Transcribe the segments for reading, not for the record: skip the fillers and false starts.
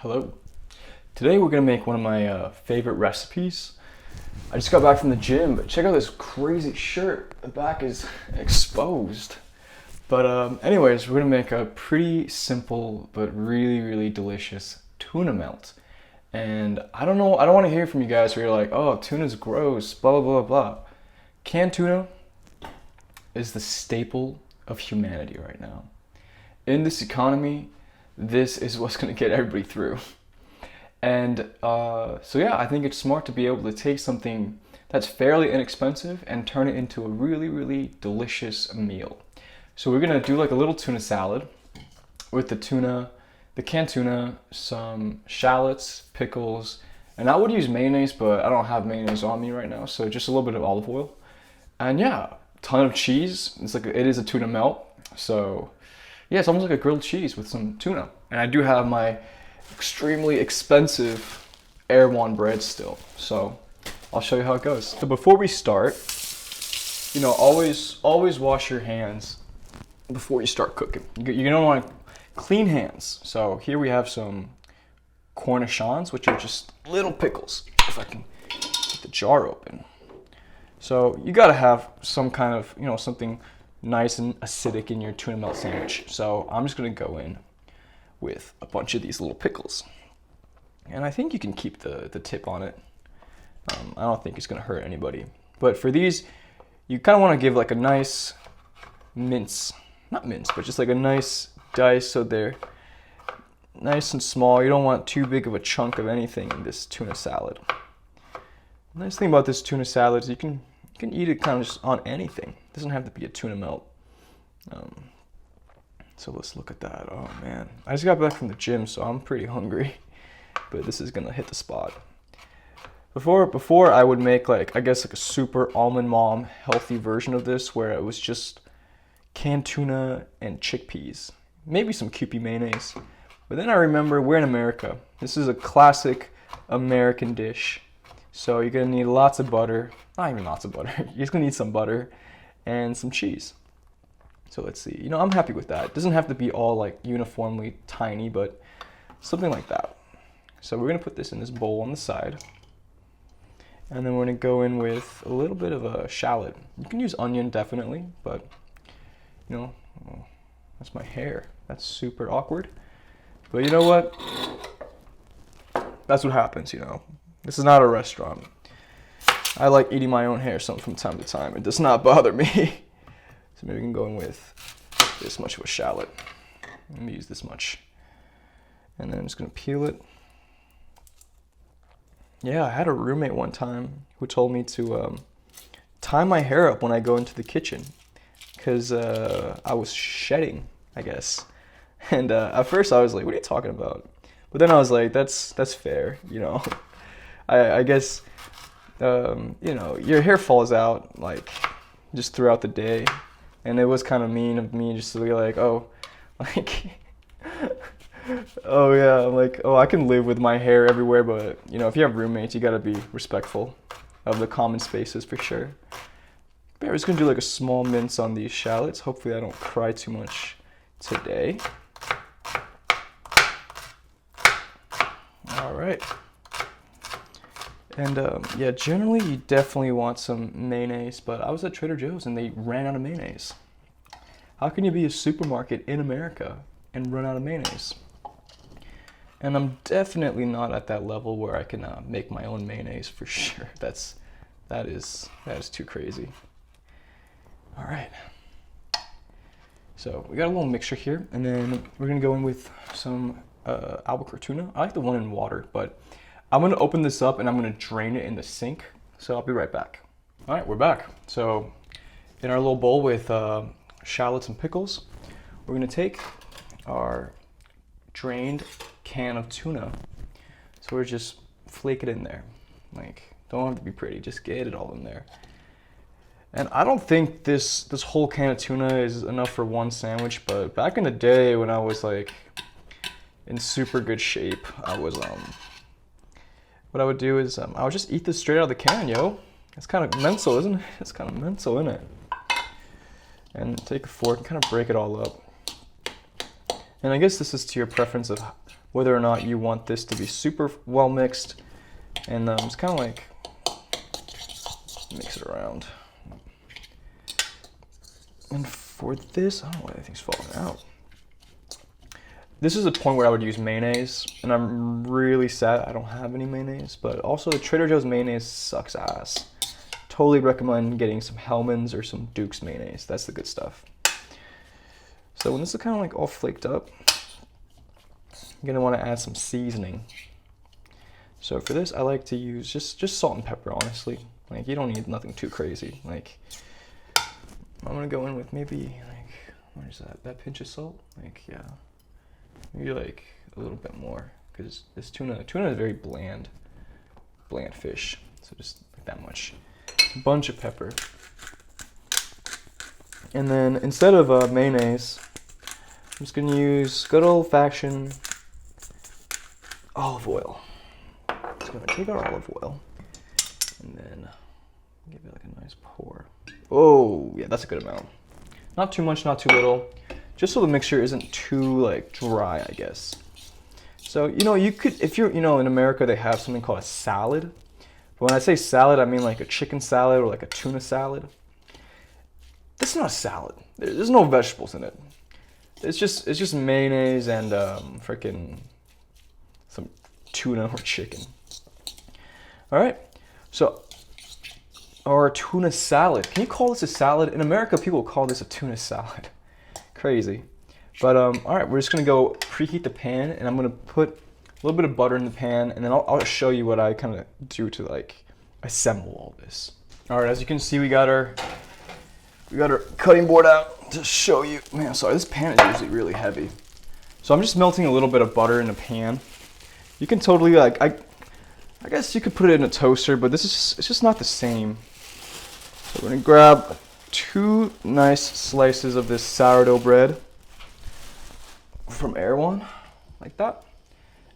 Hello. Today we're gonna make one of my favorite recipes. I just got back from the gym, but check out this crazy shirt. The back is exposed. But anyways, we're gonna make a pretty simple but really delicious tuna melt. And I don't know, I don't want to hear from you guys where you're like, oh, tuna's gross, blah blah blah. Canned tuna is the staple of humanity right now. In this economy, this is what's going to get everybody through. And so yeah, I think it's smart to be able to take something that's fairly inexpensive and turn it into a really delicious meal. So we're going to do like a little tuna salad with the tuna, the canned tuna, some shallots, pickles, and I would use mayonnaise, but I don't have mayonnaise on me right now, so just a little bit of olive oil. And yeah, ton of cheese. It is a tuna melt, so yeah, it's almost like a grilled cheese with some tuna. And I do have my extremely expensive Air One bread still, so I'll show you how it goes. So before we start, always wash your hands before you start cooking. You're gonna want clean hands. So here we have some cornichons, which are just little pickles. If I can get the jar open. So you gotta have some kind of, something nice and acidic in your tuna melt sandwich. So I'm just gonna go in with a bunch of these little pickles. And I think you can keep the tip on it. I don't think it's gonna hurt anybody. But for these, you kind of wanna give like a nice mince, not mince, but just like a nice dice so they're nice and small. You don't want too big of a chunk of anything in this tuna salad. The nice thing about this tuna salad is you can eat it kind of just on anything. It doesn't have to be a tuna melt. So let's look at that. Oh man, I just got back from the gym, so I'm pretty hungry. But this is gonna hit the spot. Before I would make like a super almond mom healthy version of this, where it was just canned tuna and chickpeas, maybe some Kewpie mayonnaise. But then I remember we're in America. This is a classic American dish. So you're gonna need lots of butter, not even lots of butter, you're just gonna need some butter and some cheese. So let's see, I'm happy with that. It doesn't have to be all like uniformly tiny, but something like that. So we're gonna put this in this bowl on the side. And then we're gonna go in with a little bit of a shallot. You can use onion definitely, but that's my hair. That's super awkward. But you know what? That's what happens, This is not a restaurant. I like eating my own hair from time to time. It does not bother me. So maybe we can go in with this much of a shallot. Let me use this much. And then I'm just gonna peel it. Yeah, I had a roommate one time who told me to tie my hair up when I go into the kitchen because I was shedding, I guess. And at first I was like, what are you talking about? But then I was like, that's fair, I guess, your hair falls out like just throughout the day. And it was kind of mean of me just to be like, oh, like, oh yeah, I'm like, oh, I can live with my hair everywhere. But, if you have roommates, you got to be respectful of the common spaces for sure. But yeah, we're just going to do like a small mince on these shallots. Hopefully I don't cry too much today. All right. And yeah, generally you definitely want some mayonnaise, but I was at Trader Joe's and they ran out of mayonnaise. How can you be a supermarket in America and run out of mayonnaise? And I'm definitely not at that level where I can make my own mayonnaise for sure. That is too crazy. All right. So we got a little mixture here, and then we're gonna go in with some albacore tuna. I like the one in water, but I'm gonna open this up and I'm gonna drain it in the sink. So I'll be right back. All right, we're back. So in our little bowl with shallots and pickles, we're gonna take our drained can of tuna. So we're just flake it in there. Like, don't have to be pretty, just get it all in there. And I don't think this whole can of tuna is enough for one sandwich, but back in the day when I was like in super good shape, I was what I would do is I would just eat this straight out of the can, yo. It's kind of mental, isn't it? It's kind of mental, isn't it? And take a fork and kind of break it all up. And I guess this is to your preference of whether or not you want this to be super well mixed. And it's kind of like mix it around. And for this, I don't know why everything's falling out. This is a point where I would use mayonnaise, and I'm really sad I don't have any mayonnaise, but also the Trader Joe's mayonnaise sucks ass. Totally recommend getting some Hellmann's or some Duke's mayonnaise. That's the good stuff. So when this is kind of like all flaked up, you're gonna want to add some seasoning. So for this, I like to use just salt and pepper, honestly. Like, you don't need nothing too crazy. Like, I'm gonna go in with maybe like, what is that? That pinch of salt? Like, yeah. Maybe like a little bit more, because this tuna is very bland fish. So just like that much. A bunch of pepper. And then instead of mayonnaise, I'm just gonna use good old fashioned olive oil. Just gonna take our olive oil and then give it like a nice pour. Oh yeah, that's a good amount. Not too much, not too little. Just so the mixture isn't too like dry, I guess. So, you know, you could, if you're, you know, in America they have something called a salad. But when I say salad, I mean like a chicken salad or like a tuna salad. That's not a salad. There's no vegetables in it. It's just mayonnaise and freaking some tuna or chicken. All right, so our tuna salad. Can you call this a salad? In America, people call this a tuna salad. Crazy. But all right, we're just gonna go preheat the pan, and I'm gonna put a little bit of butter in the pan, and then I'll show you what I kind of do to like assemble all this. All right, as you can see, we got our cutting board out to show you. Man, sorry, this pan is usually really heavy. So I'm just melting a little bit of butter in the pan. You can totally like, I guess you could put it in a toaster, but it's just not the same. So we're gonna grab 2 nice slices of this sourdough bread from Erewhon, like that.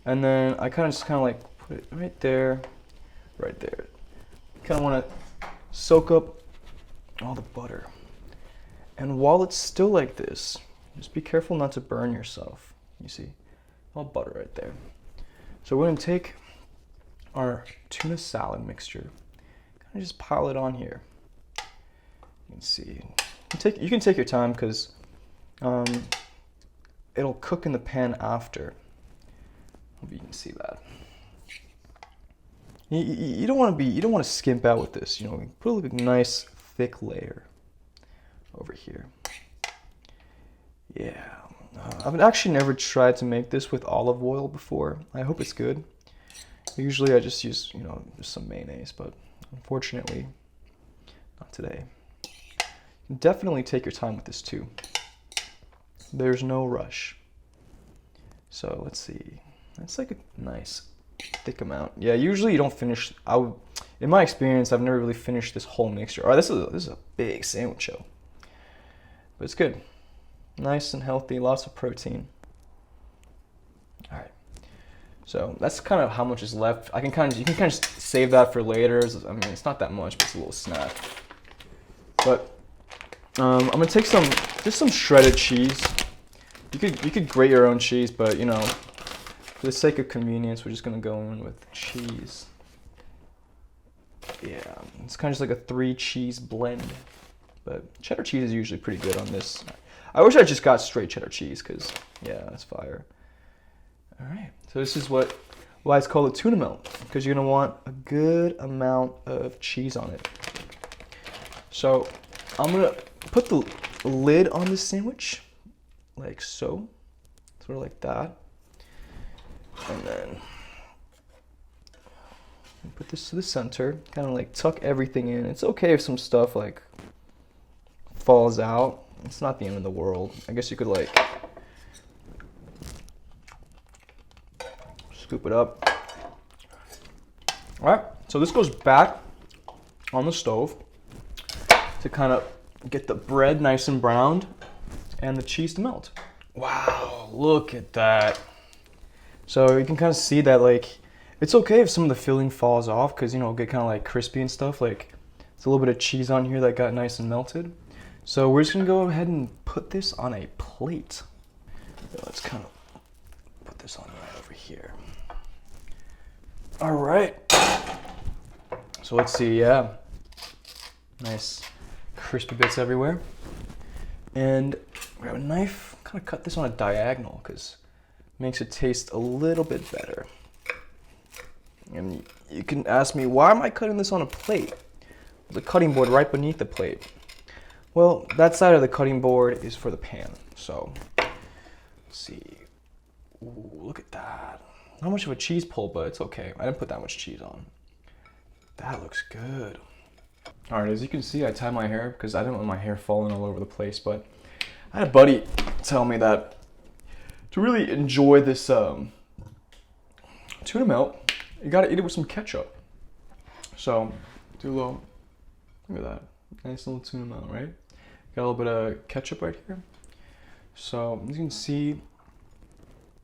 And then I kind of like put it right there, right there. Kind of want to soak up all the butter. And while it's still like this, just be careful not to burn yourself. You see, all butter right there. So we're gonna take our tuna salad mixture, kind of just pile it on here. You can see, you can take your time because it'll cook in the pan after. Hope you can see that. You don't want to skimp out with this. You know, put a nice thick layer over here. Yeah, I've actually never tried to make this with olive oil before. I hope it's good. Usually I just use, you know, just some mayonnaise, but unfortunately, not today. Definitely take your time with this too. There's no rush. So let's see. That's like a nice thick amount. Yeah, usually you don't finish. In my experience, I've never really finished this whole mixture. All right, this is a big sandwich show, but it's good. Nice and healthy, lots of protein. All right. So that's kind of how much is left. You can kind of save that for later. I mean, it's not that much, but it's a little snack. But I'm gonna take some shredded cheese. You could grate your own cheese, but you know, for the sake of convenience, we're just gonna go in with cheese. Yeah, it's kind of just like a 3 cheese blend. But cheddar cheese is usually pretty good on this. I wish I just got straight cheddar cheese, because yeah, that's fire. All right, so this is why it's called a tuna melt, because you're gonna want a good amount of cheese on it. So I'm gonna put the lid on this sandwich, like so, sort of like that, and then put this to the center, kind of like tuck everything in. It's okay if some stuff like falls out. It's not the end of the world. I guess you could like scoop it up. All right, so this goes back on the stove to kind of get the bread nice and browned and the cheese to melt. Wow, look at that. So you can kind of see that like, it's okay if some of the filling falls off, because you know, it'll get kind of like crispy and stuff. Like, it's a little bit of cheese on here that got nice and melted. So we're just gonna go ahead and put this on a plate. Let's kind of put this on right over here. All right. So let's see, yeah. Nice crispy bits everywhere. And grab a knife, kind of cut this on a diagonal because it makes it taste a little bit better. And you can ask me, why am I cutting this on a plate? The cutting board right beneath the plate. Well, that side of the cutting board is for the pan. So, let's see. Ooh, look at that. Not much of a cheese pull, but it's okay. I didn't put that much cheese on. That looks good. All right, as you can see, I tied my hair because I didn't want my hair falling all over the place, but I had a buddy tell me that to really enjoy this tuna melt, you gotta eat it with some ketchup. So, do a little, look at that. Nice little tuna melt, right? Got a little bit of ketchup right here. So, as you can see,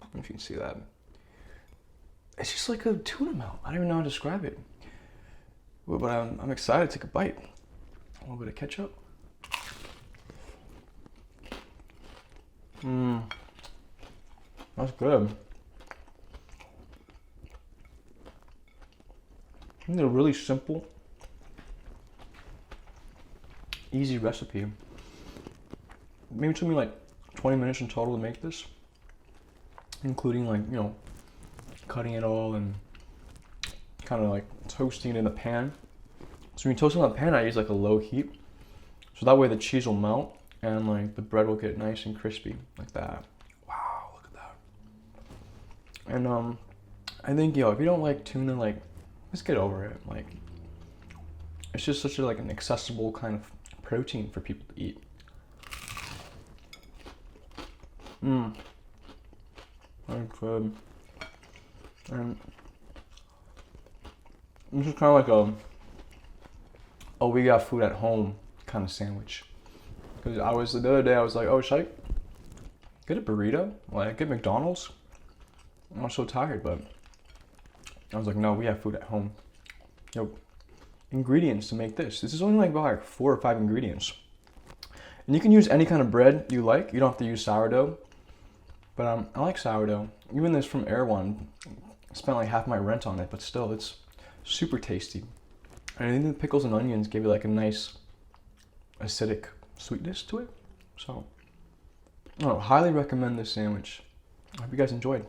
I don't know if you can see that. It's just like a tuna melt. I don't even know how to describe it. But I'm excited to take a bite. A little bit of ketchup. That's good. It's a really simple, easy recipe. Maybe it took me like 20 minutes in total to make this, including like, you know, cutting it all and kind of like toasting it in the pan. So when you toast it in the pan, I use like a low heat, so that way the cheese will melt and like the bread will get nice and crispy like that. Wow, look at that. And I think, yo, if you don't like tuna, like, just get over it. Like, it's just such a like an accessible kind of protein for people to eat. Very good. And this is kind of like a we got food at home kind of sandwich. Because the other day I was like, oh, should I get a burrito? Like, get McDonald's? I was so tired, but I was like, no, we have food at home. Yo, ingredients to make this. This is only like about like 4 or 5 ingredients. And you can use any kind of bread you like. You don't have to use sourdough. But I like sourdough. Even this from Erewhon, I spent like half my rent on it, but still, it's super tasty. And I think the pickles and onions give it like a nice acidic sweetness to it. So, I don't know, highly recommend this sandwich. I hope you guys enjoyed.